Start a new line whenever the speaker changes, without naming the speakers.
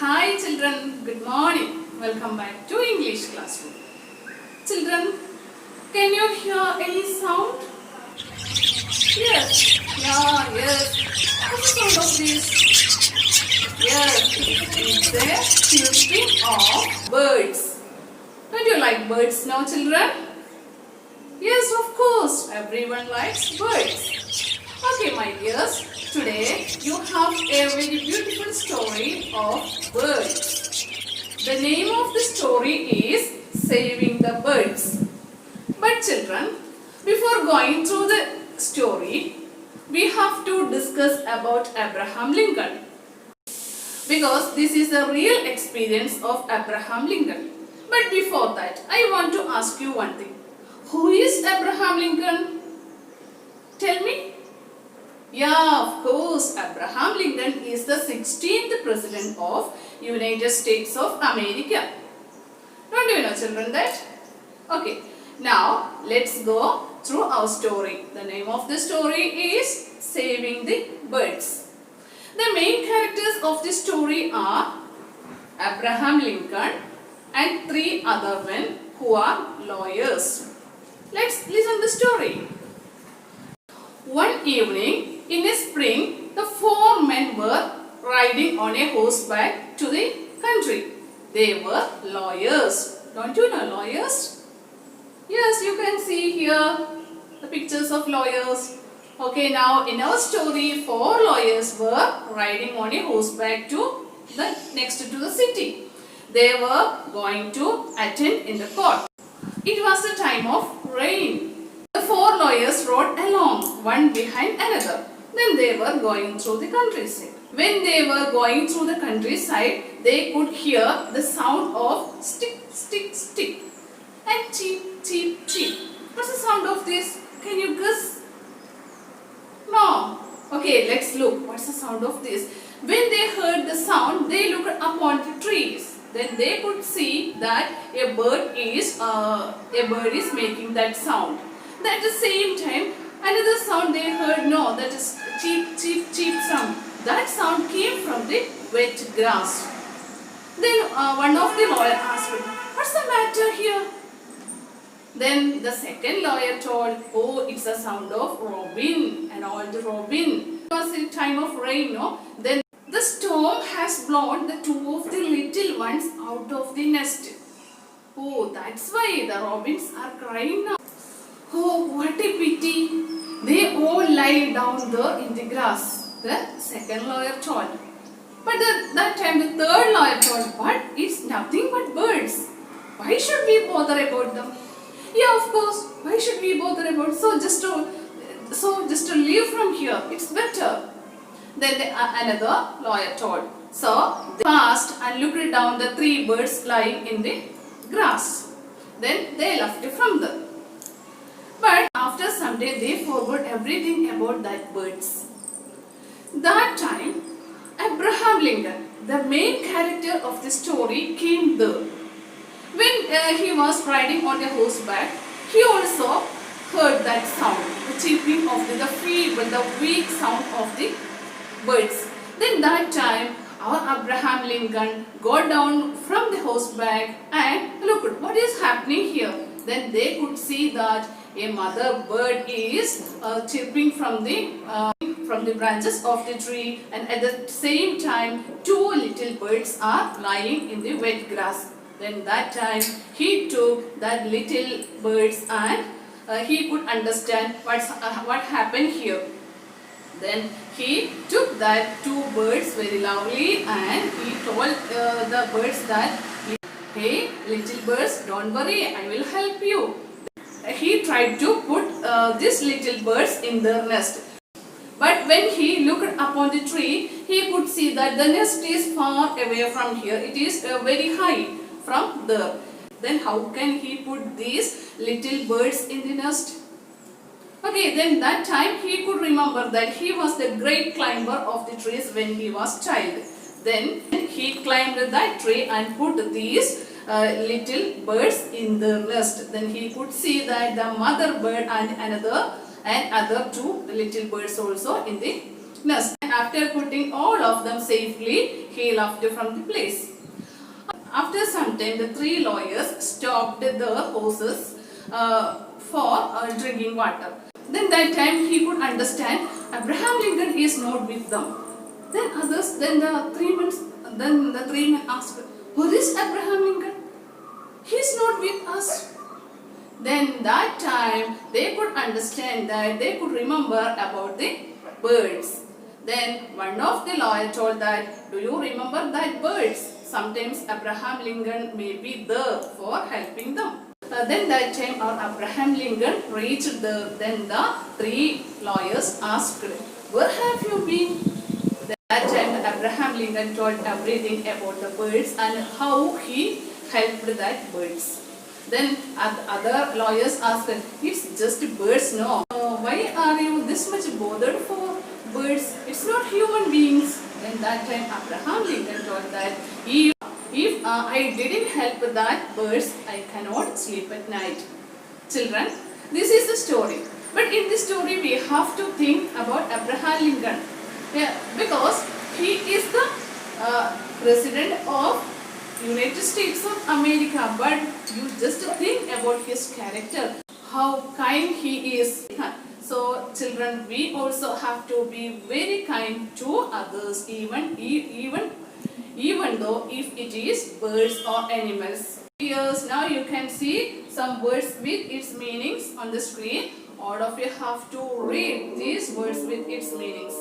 Hi children, good morning. Welcome back to English classroom. Children, can you hear any sound? Yes. Yes. What's the sound of this? Yes, it's a chirping of birds. Don't you like birds now, children? Yes, of course. Everyone likes birds. Okay, my dears. Today you have a very beautiful story of birds. The name of the story is Saving the Birds. But children, before going through the story, we have to discuss about Abraham Lincoln. Because this is a real experience of Abraham Lincoln. But before that, I want to ask you one thing. Who is Abraham Lincoln? Tell me. Yeah, of course, Abraham Lincoln is the 16th President of United States of America. Don't you know, children, that? Okay, now let's go through our story. The name of the story is Saving the Birds. The main characters of the story are Abraham Lincoln and three other men who are lawyers. Let's listen to the story. One evening in the spring, the four men were riding on a horseback to the country. They were lawyers. Don't you know lawyers? Yes, you can see here the pictures of lawyers. Okay, now in our story, four lawyers were riding on a horseback to the next to the city. They were going to attend in the court. It was the time of rain. The four lawyers rode along, one behind another. Then they were going through the countryside. When they were going through the countryside, they could hear the sound of stick, stick, stick and cheep, cheep, cheep. What's the sound of this? Can you guess? No. Okay, let's look. What's the sound of this? When they heard the sound, they looked upon the trees. Then they could see that a bird is making that sound. At the same time, another sound they heard, no, that is cheep, cheep, cheep sound. That sound came from the wet grass. Then one of the lawyers asked, what's the matter here? Then the second lawyer told, oh, it's the sound of robin, an old robin. It was in time of rain, no? Then the storm has blown the two of the little ones out of the nest. Oh, that's why the robins are crying now. Oh, what a pity. They all lie down there in the grass. The second lawyer told. But that time the third lawyer told, but it's nothing but birds. Why should we bother about them? Yeah, of course. Why should we bother about? So just to leave from here. It's better. Then another lawyer told. So they passed and looked down the three birds lying in the grass. Then they left from there. But after some day they forgot everything about that birds. That time Abraham Lincoln, the main character of the story, came there. When he was riding on a horseback, he also heard that sound, the chirping of the feeble, the weak sound of the birds. Then that time our Abraham Lincoln got down from the horseback and looked what is happening here. Then they could see that a mother bird is chirping from the branches of the tree, and at the same time two little birds are lying in the wet grass. Then that time he took that little birds and he could understand what happened here. Then he took that two birds very lovely and he told the birds that, hey little birds, don't worry, I will help you. He tried to put these little birds in their nest. But when he looked upon the tree, he could see that the nest is far away from here. It is very high from there. Then how can he put these little birds in the nest? Okay, then that time he could remember that he was the great climber of the trees when he was child. Then he climbed that tree and put these little birds in the nest. Then he could see that the mother bird and other two little birds also in the Next, after putting all of them safely, he left from the place. After some time, the three lawyers stopped the horses for drinking water. Then that time he could understand Abraham Lincoln is not with them. Then the three men asked, "Where is Abraham Lincoln? He is not with us." Then that time they could understand that they could remember about the birds. Then one of the lawyer told that, "Do you remember that birds? Sometimes Abraham Lincoln may be there for helping them." Then that time our Abraham Lincoln reached then the three lawyers asked, "Where have you been?" That time Abraham Lincoln told everything about the birds and how he helped that birds. Then other lawyers asked, "It's just birds, no? Why are you this much bothered for birds? It's not human beings." Then that time Abraham Lincoln told that if I didn't help that birds, I cannot sleep at night. Children, this is the story. But in this story we have to think about Abraham Lincoln. Yeah, because he is the president of United States of America. But you just think about his character, how kind he is. So children, we also have to be very kind to others, even though if it is birds or animals. Yes, now you can see some words with its meanings on the screen. All of you have to read these words with its meanings.